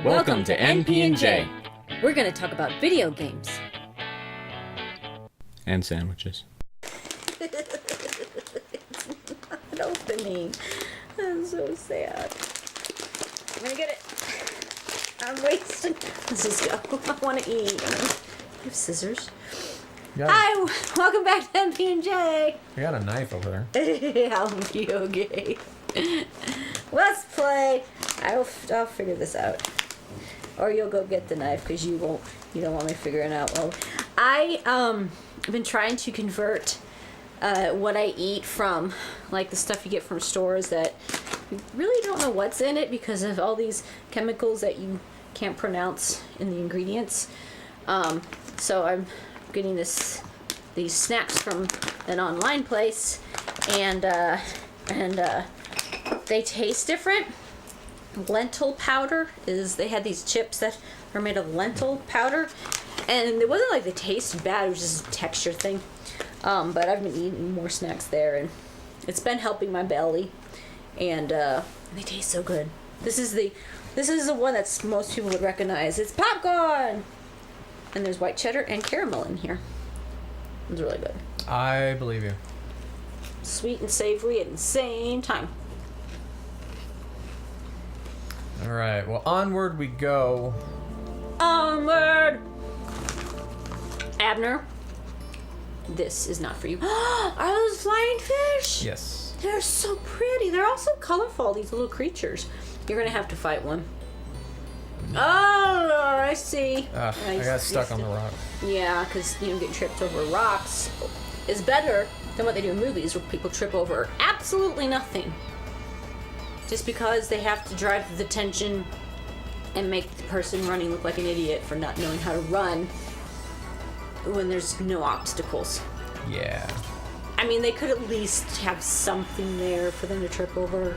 Welcome to NP&J. We're going to talk about video games. And sandwiches. It's not opening. I'm so sad. I'm going to get it. I'm wasting. Let's just go. I want to eat. I have scissors. Hi, welcome back to NP&J. I got a knife over there. I'll be okay. Let's play. I'll figure this out. Or you'll go get the knife because you don't want me figuring out. Well, I've been trying to convert what I eat from like the stuff you get from stores that you really don't know what's in it because of all these chemicals that you can't pronounce in the ingredients. So I'm getting these snacks from an online place, and they taste different. Lentil powder they had these chips that are made of lentil powder, and it wasn't like they tasted bad, it was just a texture thing. But I've been eating more snacks there, and it's been helping my belly, and they taste so good. This is the one that most people would recognize. It's popcorn, and there's white cheddar and caramel in here. It's really good. I believe you. Sweet and savory at the same time. All right. Well, onward we go. Onward! Abner, this is not for you. Are those flying fish? Yes. They're so pretty. They're also colorful, these little creatures. You're going to have to fight one. Oh, I see. I got stuck on the rock. Yeah, because, getting tripped over rocks is better than what they do in movies where people trip over absolutely nothing. Just because they have to drive the tension and make the person running look like an idiot for not knowing how to run when there's no obstacles. Yeah. I mean, they could at least have something there for them to trip over,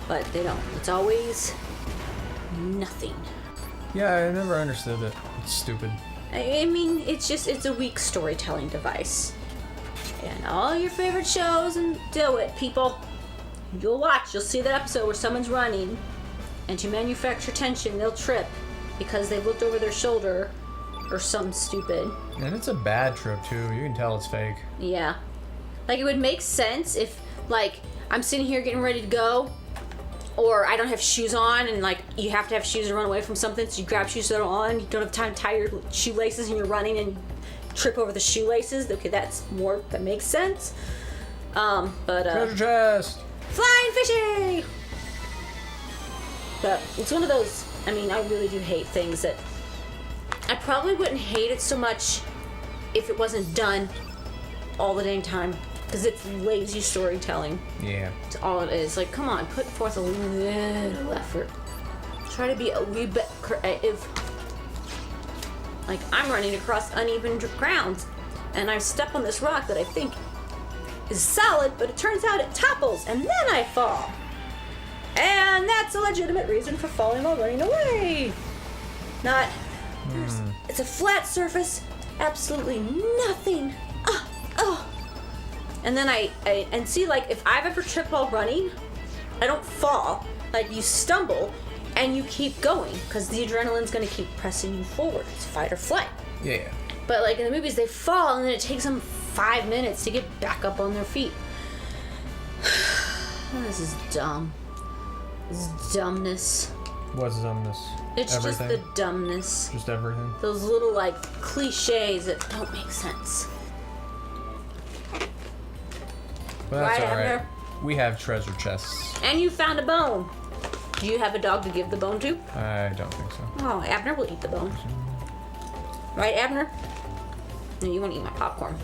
but they don't. It's always nothing. Yeah, I never understood it. It's stupid. I mean, it's a weak storytelling device. And all your favorite shows, and do it, people. You'll see that episode where someone's running, and to manufacture tension, they'll trip because they've looked over their shoulder or something stupid. And it's a bad trip, too. You can tell it's fake. Yeah. Like, it would make sense if, like, I'm sitting here getting ready to go, or I don't have shoes on, and, like, you have to have shoes to run away from something, so you grab shoes that are on, you don't have time to tie your shoelaces, and you're running and trip over the shoelaces. Okay, that makes sense. Treasure chest! Flying fishy! But it's one of those, I really do hate things that I probably wouldn't hate it so much if it wasn't done all the dang time, because it's lazy storytelling. Yeah. It's all it is. Like, come on, put forth a little effort. Try to be a wee bit creative. Like, I'm running across uneven ground, and I step on this rock that I think is solid, but it turns out it topples, and then I fall. And that's a legitimate reason for falling while running away. Not, it's a flat surface, absolutely nothing. And then and see, like, if I've ever tripped while running, I don't fall. Like, you stumble, and you keep going, because the adrenaline's going to keep pressing you forward. It's fight or flight. Yeah. But, like, in the movies, they fall, and then it takes them 5 minutes to get back up on their feet. This is dumb. This is dumbness. What's dumbness? It's everything? just the dumbness. Just everything? Those little, like, cliches that don't make sense. But that's Right, alright. Abner? We have treasure chests. And you found a bone. Do you have a dog to give the bone to? I don't think so. Oh, Abner will eat the bone. Right, Abner? No, you won't eat my popcorn.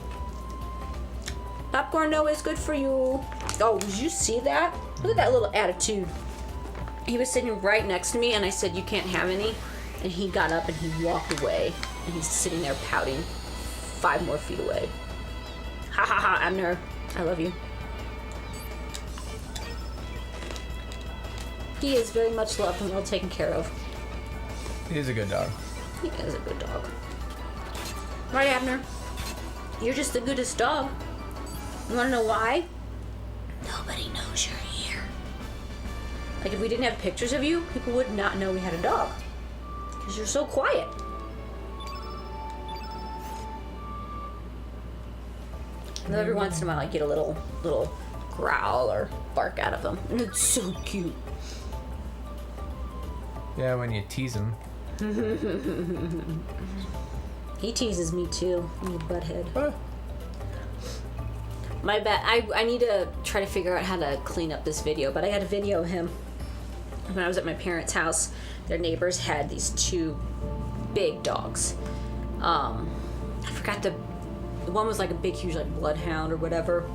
Popcorn, no, is good for you. Oh, did you see that? Look at that little attitude. He was sitting right next to me, and I said, you can't have any. And he got up and he walked away. And he's sitting there pouting 5 more feet away. Ha ha ha, Abner. I love you. He is very much loved and well taken care of. He's a good dog. He is a good dog. Right, Abner? You're just the goodest dog. You wanna know why? Nobody knows you're here. Like, if we didn't have pictures of you, people would not know we had a dog. Because you're so quiet. And every once in a while, I get a little growl or bark out of him. And it's so cute. Yeah, when you tease him. He teases me too, you butthead. My bad. I need to try to figure out how to clean up this video, but I had a video of him when I was at my parents' house. Their neighbors had these two big dogs. I forgot the one was like a big, huge, like bloodhound or whatever,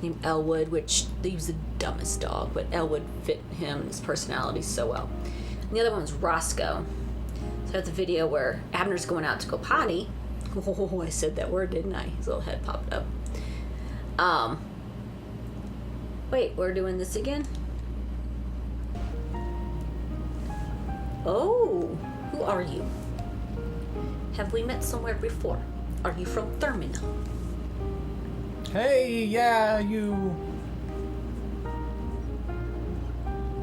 named Elwood, which he was the dumbest dog, but Elwood fit him, his personality so well. And the other one was Roscoe. So I have the video where Abner's going out to go potty. Oh, I said that word, didn't I? His little head popped up. Wait, we're doing this again? Oh, who are you? Have we met somewhere before? Are you from Terminal? Hey, yeah, you.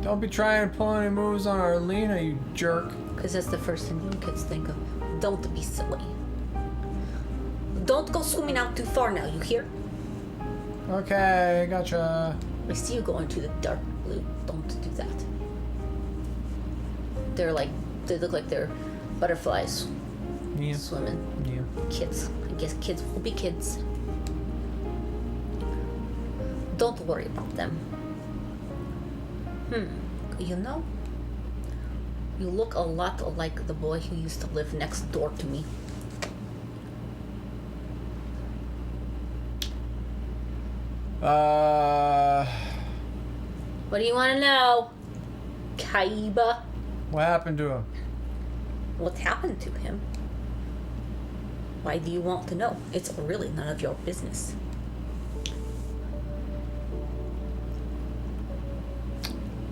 Don't be trying to pull any moves on Arlena, you jerk. Because that's the first thing you kids think of. Don't be silly. Don't go swimming out too far now, you hear? Okay, gotcha. I see you going to the dark blue. Don't do that. They look like they're butterflies Yeah. swimming. Yeah. Kids. I guess kids will be kids. Don't worry about them. You know, you look a lot like the boy who used to live next door to me. What do you want to know, Kaiba? What happened to him? What happened to him? Why do you want to know? It's really none of your business.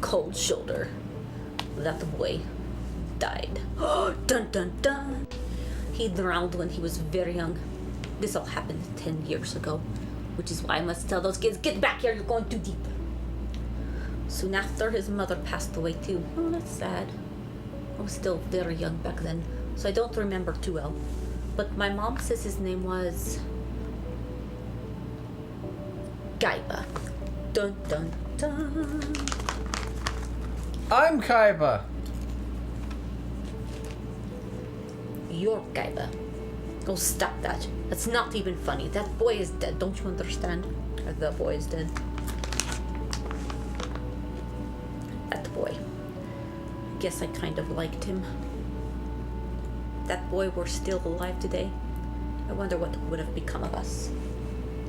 Cold shoulder. That boy died. Dun dun dun. He drowned when he was very young. This all happened 10 years ago, which is why I must tell those kids, get back here, you're going too deep. Soon after, his mother passed away too. Oh, that's sad. I was still very young back then, so I don't remember too well. But my mom says his name was Kaiba. Dun dun dun. I'm Kaiba. You're Kaiba. Oh, stop that. That's not even funny. That boy is dead. Don't you understand? That boy is dead. That boy. I guess I kind of liked him. That boy were still alive today. I wonder what would have become of us.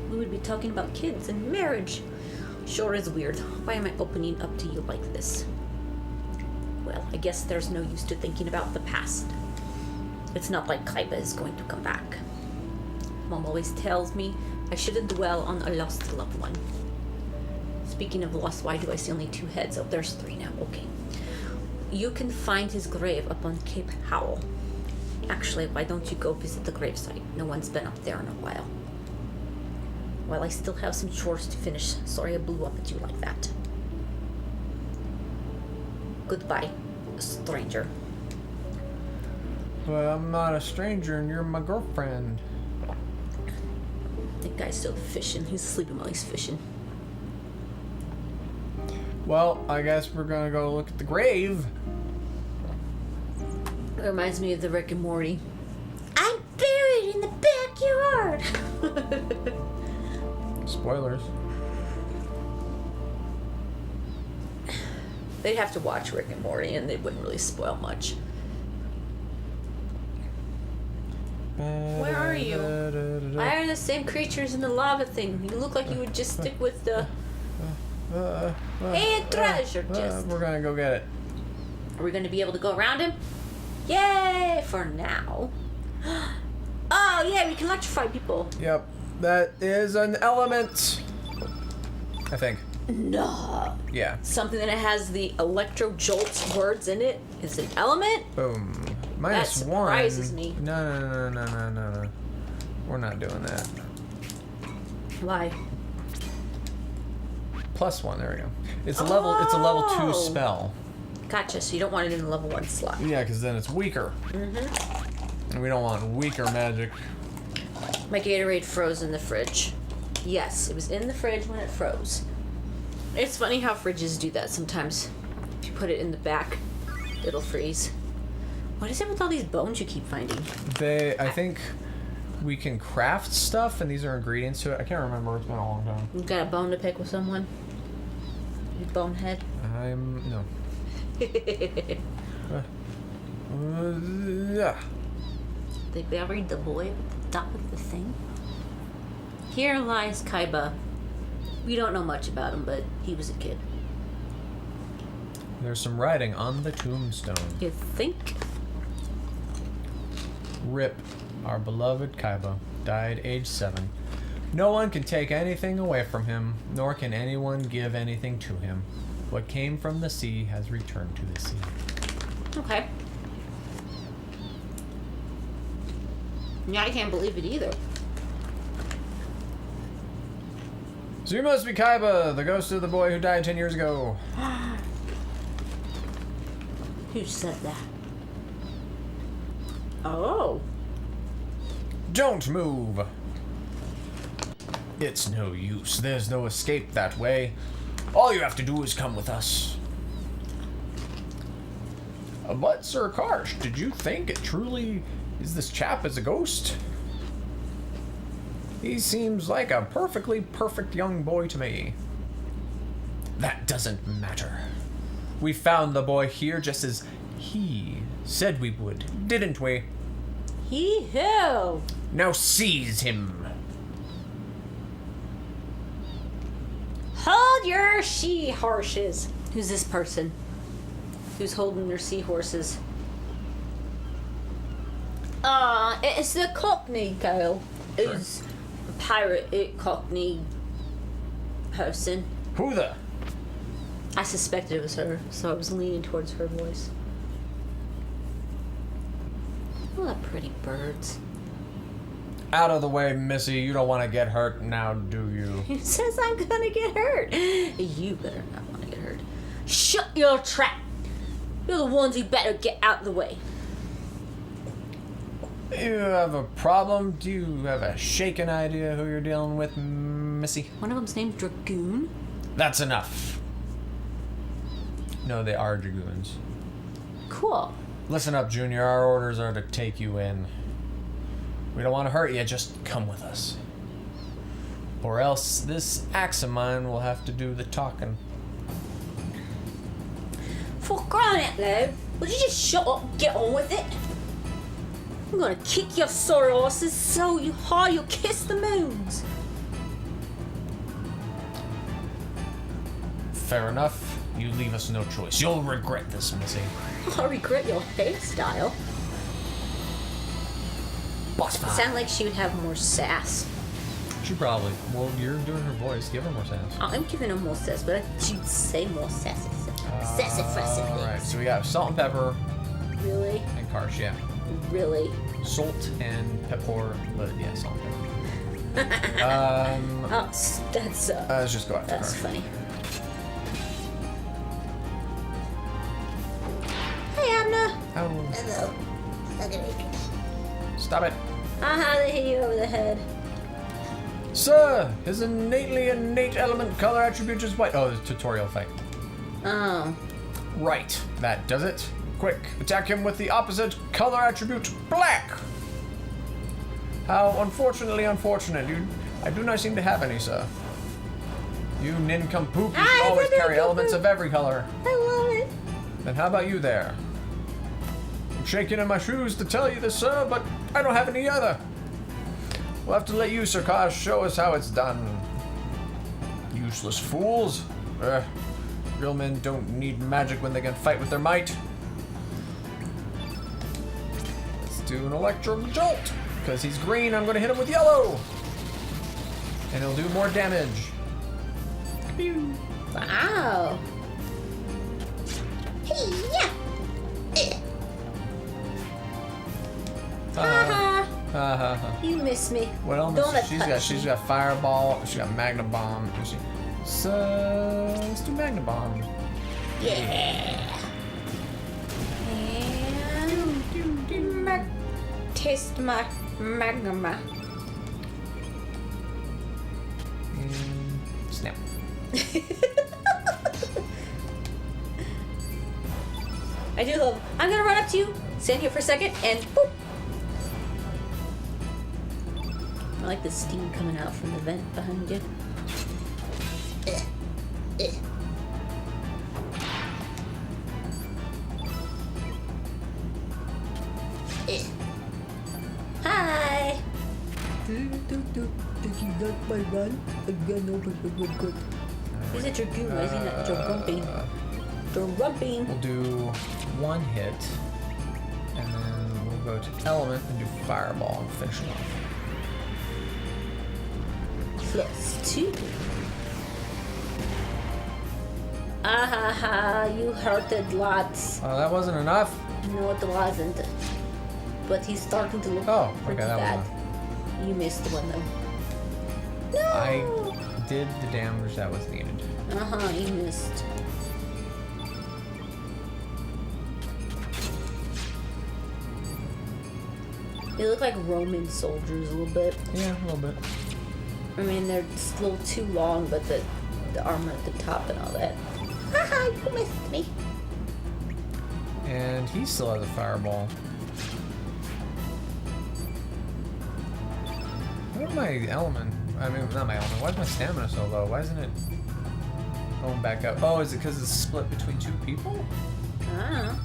We would be talking about kids and marriage. Sure is weird. Why am I opening up to you like this? Well, I guess there's no use to thinking about the past. It's not like Kaiba is going to come back. Mom always tells me I shouldn't dwell on a lost loved one. Speaking of lost, why do I see only 2 heads? Oh, there's 3 now. Okay. You can find his grave up on Cape Howell. Actually, why don't you go visit the gravesite? No one's been up there in a while. Well, I still have some chores to finish. Sorry I blew up at you like that. Goodbye, stranger. Well, I'm not a stranger and you're my girlfriend. That guy's still fishing. He's sleeping while he's fishing. Well, I guess we're gonna go look at the grave. It reminds me of the Rick and Morty. I'm buried in the backyard! Spoilers. They'd have to watch Rick and Morty and they wouldn't really spoil much. Where are you? Why are the same creatures in the lava thing? You look like you would just stick with the... Hey, treasure chest. We're gonna go get it. Are we going to be able to go around him? Yay! For now. Oh, yeah, we can electrify people. Yep. That is an element. I think. No. Yeah. Something that has the electro jolt words in it is an element? Boom. -1. That surprises me. No. We're not doing that. Why? +1. There we go. It's a level. It's a level 2 spell. Gotcha. So you don't want it in the level 1 slot. Yeah, because then it's weaker. Mm-hmm. And we don't want weaker magic. My Gatorade froze in the fridge. Yes, it was in the fridge when it froze. It's funny how fridges do that sometimes. If you put it in the back, it'll freeze. What is it with all these bones you keep finding? I think we can craft stuff, and these are ingredients to it. I can't remember. It's been a long time. You got a bone to pick with someone? You bonehead? No. Yeah. They buried the boy at the top of the thing. Here lies Kaiba. We don't know much about him, but he was a kid. There's some writing on the tombstone. You think? Rip, our beloved Kaiba, died age 7. No one can take anything away from him, nor can anyone give anything to him. What came from the sea has returned to the sea. Okay. Yeah, I can't believe it either. So you must be Kaiba, the ghost of the boy who died 10 years ago. Who said that? Oh. Don't move. It's no use. There's no escape that way. All you have to do is come with us. But, Sir Karsh, did you think it truly is this chap as a ghost? He seems like a perfectly perfect young boy to me. That doesn't matter. We found the boy here just as he said we would, didn't we? Hee-hoo! Now seize him. Hold your she-horses. Who's this person? Who's holding their seahorses? It's the Cockney girl. Sure. Who's a pirate Cockney person. Who the? I suspected it was her, so I was leaning towards her voice. Oh, the pretty birds. Out of the way, Missy. You don't want to get hurt now, do you? Who says I'm gonna get hurt? You better not want to get hurt. Shut your trap! You're the ones who better get out of the way. You have a problem? Do you have a shaken idea who you're dealing with, Missy? One of them's named Dragoon. That's enough. No, they are dragoons. Cool. Listen up, Junior. Our orders are to take you in. We don't want to hurt you, just come with us. Or else this axe of mine will have to do the talking. For crying out loud, would you just shut up and get on with it? I'm gonna kick your sore asses so hard you'll kiss the moons. Fair enough. You leave us no choice. You'll regret this, Missy. I regret your hairstyle. Boss fight. Sound like she would have more sass. She probably. Well, you're doing her voice. Give her more sass. I'm giving her more sass, but she'd say more sassy. Sassy fressy things. Alright, so we got salt and pepper Really? and karsh, yeah. Really? Salt and pepper, but yeah, salt and pepper. Oh, that's Let's just go after that's karsh. funny. Hey, Abner. Oh, Hello. Look at me. stop it. They hit you over the head. Sir, his innate element color attribute is white. Oh, the tutorial fight. Oh. Right, that does it. Quick, attack him with the opposite color attribute, black. How unfortunately unfortunate. I do not seem to have any, sir. You nincompoop, you should always carry elements of every color. I love it. Then how about you there? I'm shaking in my shoes to tell you this, sir, but I don't have any other. We'll have to let you, Sir Karsh, show us how it's done. Useless fools. Real men don't need magic when they can fight with their might. Let's do an electro jolt. Because he's green, I'm going to hit him with yellow. And he'll do more damage. Pew. Wow. Hey, yeah. You miss me. What else? Don't She's touch got me. fireball. She got magna bomb. Let's do Magna Bomb. Yeah. And taste my magma. Snap. I do love. I'm gonna run up to you, stand here for a second, and boop. I like the steam coming out from the vent behind you. Hi. Did you like my run? Is it Dragoon? Why is he not Drumping? Drumping. We'll do one hit, and then we'll go to Element and do Fireball and finish it off. +2. Ahaha, you hurted lots. Oh, that wasn't enough? No, it wasn't. But he's starting to look Oh, pretty okay, that bad. was enough. You missed one though. No! I did the damage that was needed. You missed. They look like Roman soldiers a little bit. Yeah, a little bit. I mean, they're just a little too long, but the armor at the top and all that. Haha, you missed me. And he still has a Fireball. Where's my Element? I mean, not my Element. Why is my stamina so low? Why isn't it going back up? Oh, is it because it's split between two people? Ah.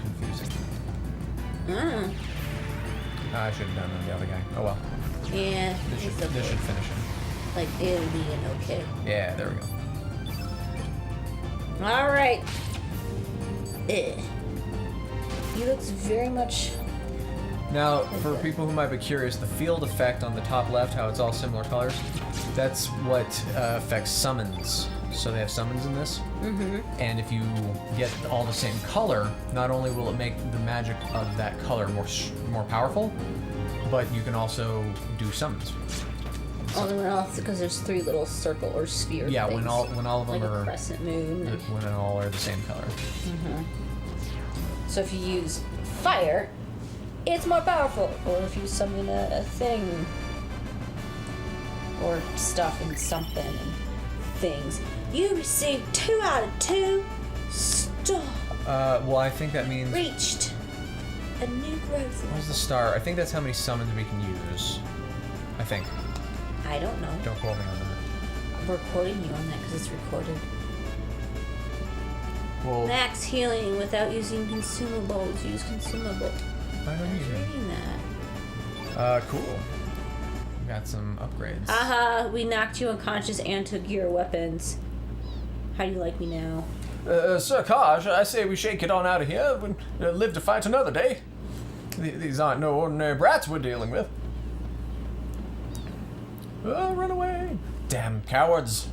Confusing. Ah. I should have done it on the other guy. Oh well. Yeah. This should, it's okay. this should finish him. Like, it'll be an okay. Yeah, there we go. Alright. He looks very much... Now, for people who might be curious, the field effect on the top left, how it's all similar colors, that's what affects summons. So they have summons in this. Mm-hmm. And if you get all the same color, not only will it make the magic of that color more powerful, but you can also do summons. Only else because there's 3 little circle or sphere Yeah, things. when all of them like are a crescent moon. when all are the same color. Mm-hmm. So if you use fire, it's more powerful. Or if you summon a thing or stuff and something and things, you receive 2 out of 2 star. Well, I think that means. Reached a new growth. Where's the star? I think that's how many summons we can use. I think. I don't know. Don't quote me on that. I'm recording you on that because it's recorded. Well, Max healing without using consumables. Use consumable. I don't I was need it. reading that. Cool. Got some upgrades. Haha, we knocked you unconscious and took your weapons. How do you like me now? Sir Kaj, I say we shake it on out of here and live to fight another day. These aren't no ordinary brats we're dealing with. Run away! Damn cowards!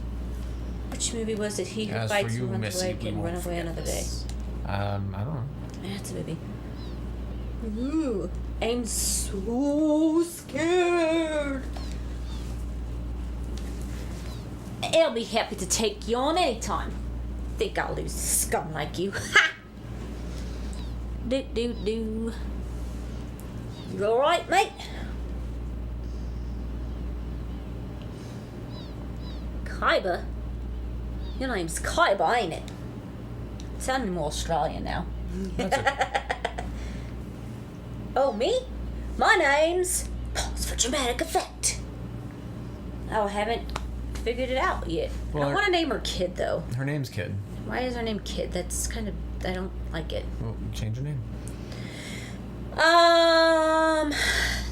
Which movie was it? He who As fights for you, and runs Missy, away we can won't run away forget another day. this. I don't know. That's a movie. Ooh, I'm so scared. I'll be happy to take you on anytime. Think I'll lose scum like you. Ha! Do. You alright, mate? Kaiba? Your name's Kaiba, ain't it? Sounding more Australian now. That's it. Oh, me? My name's... Pause for dramatic effect. Oh, I haven't figured it out yet. I Well, don't want to name her Kid, though. Her name's Kid. Why is her name Kid? That's kind of... I don't like it. Well, change her name.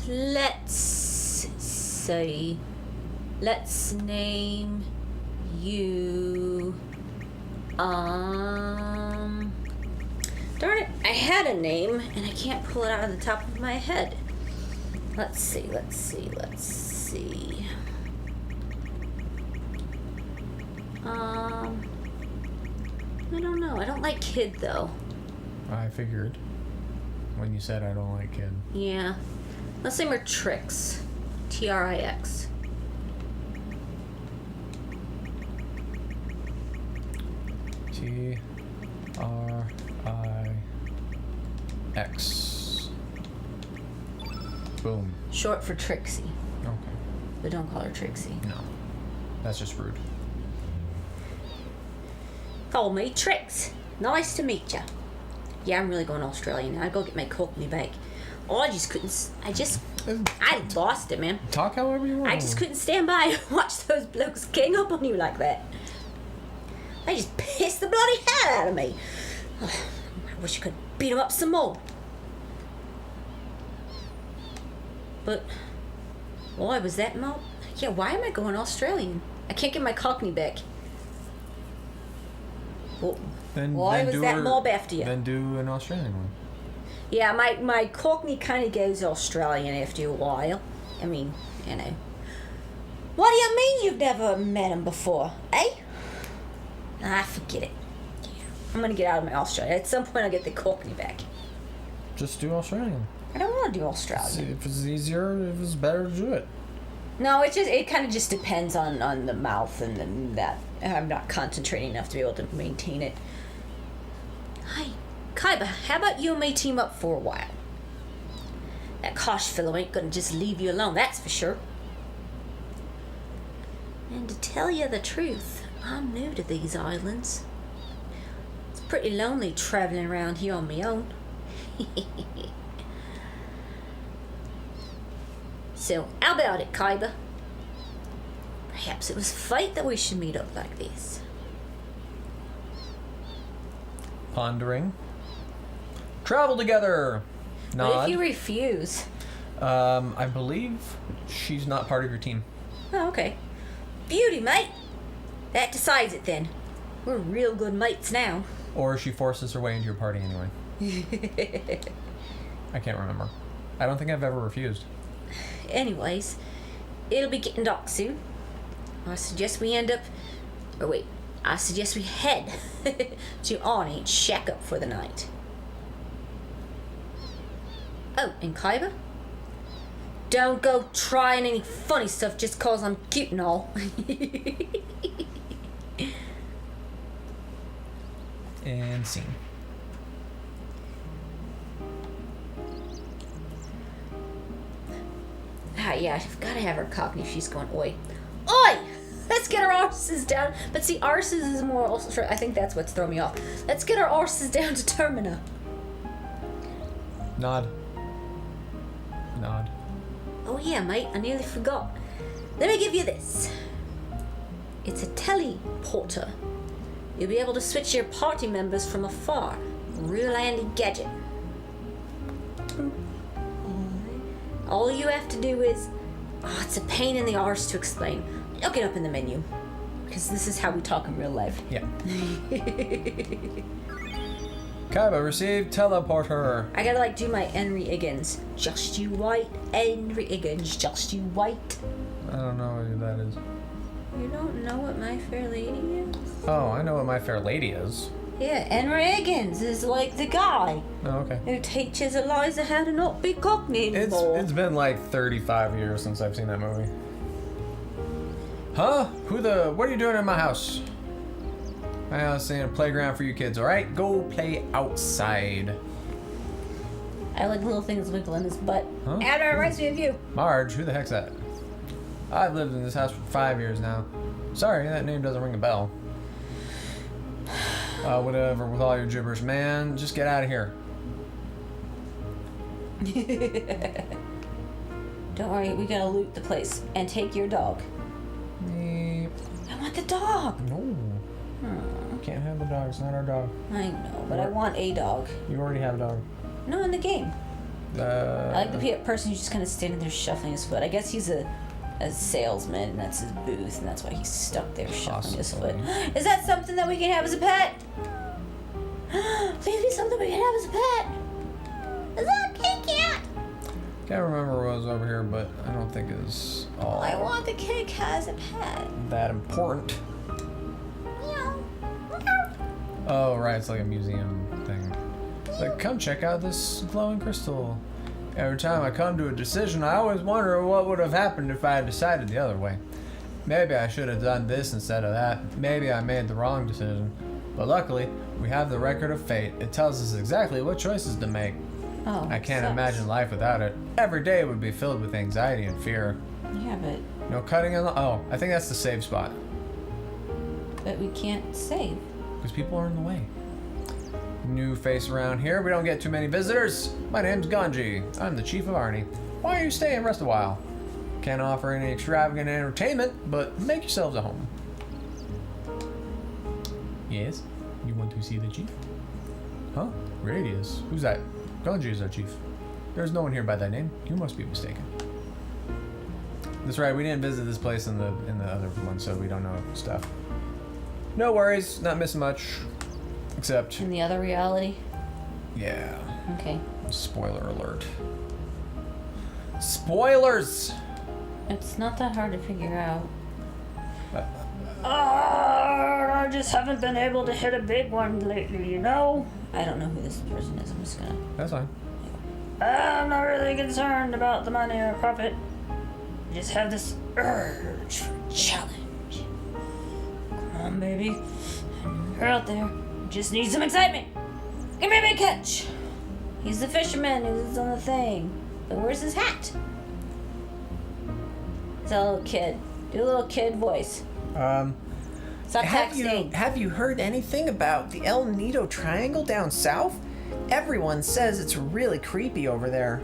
Let's see. Let's name you... Darn it, I had a name, and I can't pull it out of the top of my head. Let's see. I don't know. I don't like Kid, though. I figured. When you said I don't like Kid. Yeah. Let's name her Trix. Trix. T-R-I-X. Boom. Short for Trixie. Okay. But don't call her Trixie. No. That's just rude. Call me Trix. Nice to meet ya. Yeah, I'm really going Australian now. I go get my Cockney back. Oh, I lost it, man. Talk however you want. I just couldn't stand by and watch those blokes gang up on you like that. They just pissed the bloody hell out of me. I wish I could beat them up some more. But why was that, Mo? Yeah, why am I going Australian? I can't get my Cockney back. Well, why was that mob after you? Then do an Australian one. Yeah, my Cockney kind of goes Australian after a while. I mean, you know. What do you mean you've never met him before, eh? Ah, forget it. I'm gonna get out of my Australian. At some point I'll get the Cockney back. Just do Australian. I don't want to do Australian. If it's easier, if it's better to do it. No, it kind of just depends on the mouth and that. I'm not concentrating enough to be able to maintain it. Hi, Kaiba, how about you and me team up for a while? That Kosh fellow ain't gonna just leave you alone, that's for sure. And to tell you the truth, I'm new to these islands. It's pretty lonely traveling around here on my own. So, how about it, Kaiba? Perhaps it was fate that we should meet up like this. Pondering. Travel together. Nod. What if you refuse? I believe she's not part of your team. Oh, okay. Beauty, mate. That decides it then. We're real good mates now. Or she forces her way into your party anyway. I can't remember. I don't think I've ever refused. Anyways, it'll be getting dark soon. I suggest we head to Arnie and shack up for the night. Oh, and Kaiba? Don't go trying any funny stuff just cause I'm cute and all. And scene. Yeah, I've got to have her Cockney if she's going, oi. Oi! Let's get our arses down. But see, arses is more also, I think that's what's throwing me off. Let's get our arses down to Termina. Nod. Nod. Oh yeah, mate, I nearly forgot. Let me give you this. It's a teleporter. You'll be able to switch your party members from afar. Real handy gadget. All you have to do is... Oh, it's a pain in the arse to explain. Look it up in the menu. Because this is how we talk in real life. Yeah. Kaiba received teleporter. I gotta do my Henry Higgins. Just you wait, Henry Higgins. Just you wait. I don't know who that is. You don't know what My Fair Lady is? Oh, I know what My Fair Lady is. Yeah, Henry Higgins is like the guy Oh, okay. who teaches Eliza how to not be Cockney anymore. It's been like 35 years since I've seen that movie. Huh? What are you doing in my house? My house ain't a playground for you kids, alright? Go play outside. I like little things wiggling his butt. Huh? And it reminds me of you. Marge, who the heck's that? I've lived in this house for 5 years now. Sorry, that name doesn't ring a bell. Whatever, with all your gibberish, man. Just get out of here. Don't worry, we gotta loot the place and take your dog. Meep. I want the dog. No. Can't have the dog. It's not our dog. I know, but I want a dog. You already have a dog. No, in the game. I like the person who's just kind of standing there shuffling his foot. I guess he's a salesman, and that's his booth, and that's why he's stuck there shuffling his foot. Is that something that we can have as a pet? Maybe something we can have as a pet. Is that a kitty cat? Can't remember what was over here, but I don't think it's all I want the kitty cat as a pet. that important. Meow. Oh, right, it's like a museum thing. It's like, come check out this glowing crystal. Every time I come to a decision, I always wonder what would have happened if I had decided the other way. Maybe I should have done this instead of that. Maybe I made the wrong decision. But luckily, we have the record of fate. It tells us exactly what choices to make. Oh, I can't sucks. imagine life without it. Every day would be filled with anxiety and fear. Yeah, No cutting in the... Oh, I think that's the save spot. but we can't save. Because people are in the way. New face around here. We don't get too many visitors. My name's Ganji. I'm the chief of Arnie. Why are you staying? Rest a while. Can't offer any extravagant entertainment, but make yourselves at home. Yes? You want to see the chief? Huh? Radius. Who's that? Ganji is our chief. There's no one here by that name. You must be mistaken. That's right, we didn't visit this place in the other one, so we don't know stuff. No worries, not missing much. Except... In the other reality? Yeah. Okay. Spoiler alert. Spoilers! It's not that hard to figure out. I just haven't been able to hit a big one lately, you know? I don't know who this person is. I'm just gonna... That's fine. I'm not really concerned about the money or profit. I just have this urge for challenge. Come on, baby. You're out there. You just need some excitement. Give me a big catch. He's the fisherman who's on the thing. But where's his hat? It's a little kid. Do a little kid voice. Stop texting. Have you heard anything about the El Nido Triangle down south? Everyone says it's really creepy over there.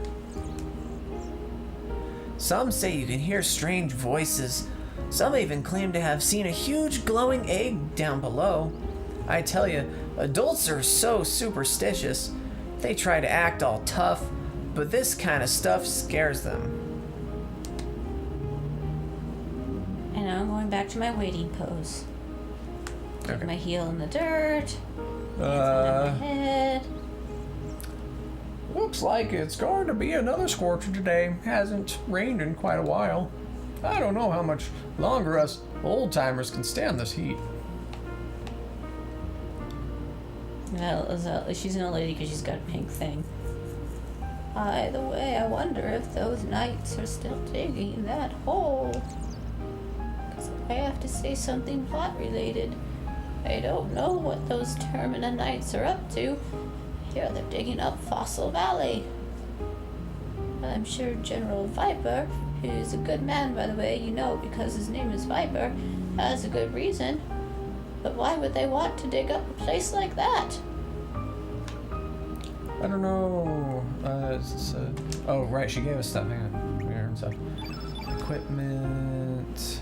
Some say you can hear strange voices. Some even claim to have seen a huge glowing egg down below. I tell you, adults are so superstitious. They try to act all tough, but this kind of stuff scares them. And now I'm going back to my waiting pose. Put Okay. my heel in the dirt. Hands on my head. Looks like it's going to be another scorcher today. Hasn't rained in quite a while. I don't know how much longer us old-timers can stand this heat. Well, she's an old lady because she's got a pink thing. By the way, I wonder if those knights are still digging that hole. Because I have to say something plot related. I don't know what those Termina knights are up to. Here they're digging up Fossil Valley. I'm sure General Viper, who's a good man by the way, you know, because his name is Viper, has a good reason. But why would they want to dig up a place like that? I don't know. Oh, right, she gave us stuff. Hang on. We heard stuff. Equipment.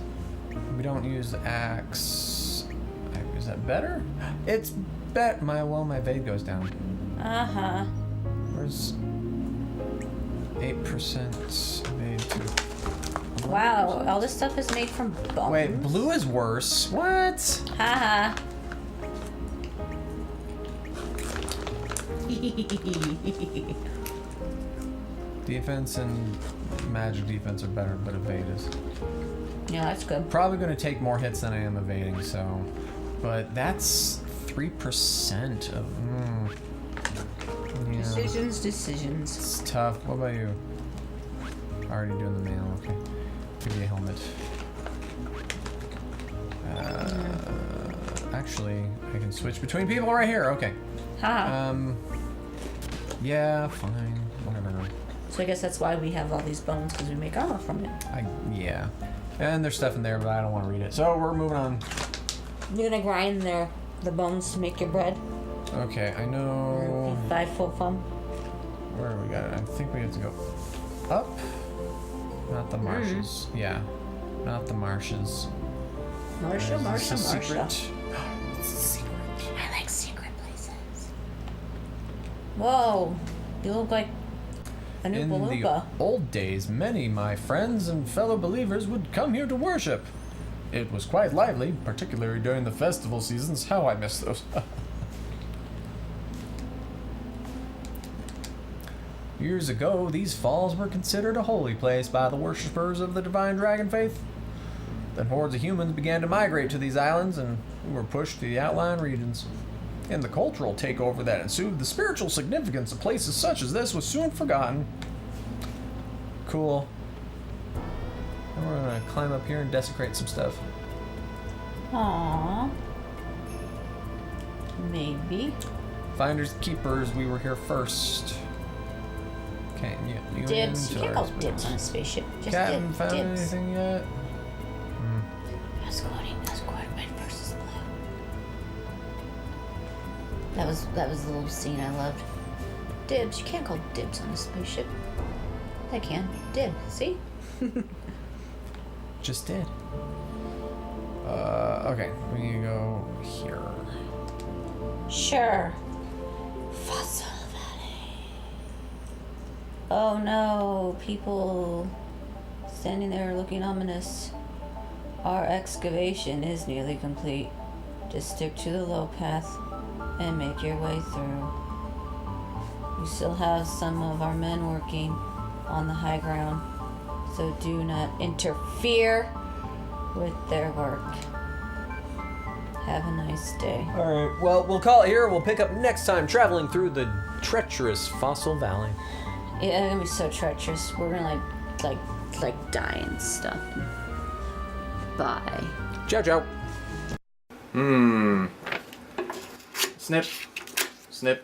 We don't use the axe. Is that better? It's bet. My Vade goes down. Uh-huh. Where's 8% made to... Wow, all this stuff is made from bones. Wait, blue is worse. What? Haha. Defense and magic defense are better, but evade is Yeah, that's good. probably going to take more hits than I am evading, so... But that's 3% of... Yeah. Decisions. It's tough. What about you? Already doing the mail, okay. Give me a helmet. Actually, I can switch between people right here, okay. Haha. Yeah, fine. Whatever. So I guess that's why we have all these bones, because we make armor from it. Yeah. And there's stuff in there, but I don't want to read it. So we're moving on. You're gonna grind the bones to make your bread? Okay, I know... Buy full fun? Where we got it? I think we have to go up. Not the marshes. Yeah. Not the marshes. Marsha. Is this a secret? It's a secret. I like secret places. Whoa. You look like a In Oompa the Loompa. old days, many my friends and fellow believers would come here to worship. It was quite lively, particularly during the festival seasons. How I miss those. Years ago, these falls were considered a holy place by the worshippers of the divine dragon faith. Then hordes of humans began to migrate to these islands and were pushed to the outlying regions. In the cultural takeover that ensued, the spiritual significance of places such as this was soon forgotten. Cool. And we're gonna climb up here and desecrate some stuff. Aww. Maybe. Finders keepers, we were here first. Okay, yeah. Dibs. You can't call dibs on a spaceship. Just Haven't found dibs. anything yet. Escorting red versus blue. That was the little scene I loved. Dibs. You can't call dibs on a spaceship. I can. Dib. See? Just did. Okay, we need to go here. Sure. Fossil Valley. Oh no, people standing there looking ominous. Our excavation is nearly complete. Just stick to the low path and make your way through. We still have some of our men working on the high ground, so do not interfere with their work. Have a nice day. Alright, well, we'll call it here. We'll pick up next time traveling through the treacherous Fossil Valley. Yeah, it's gonna be so treacherous. We're gonna like die and stuff. Bye. Ciao, ciao. Snip. Snip.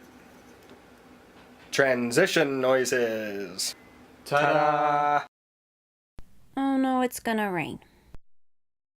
Transition noises. Ta-da! Oh no, it's gonna rain.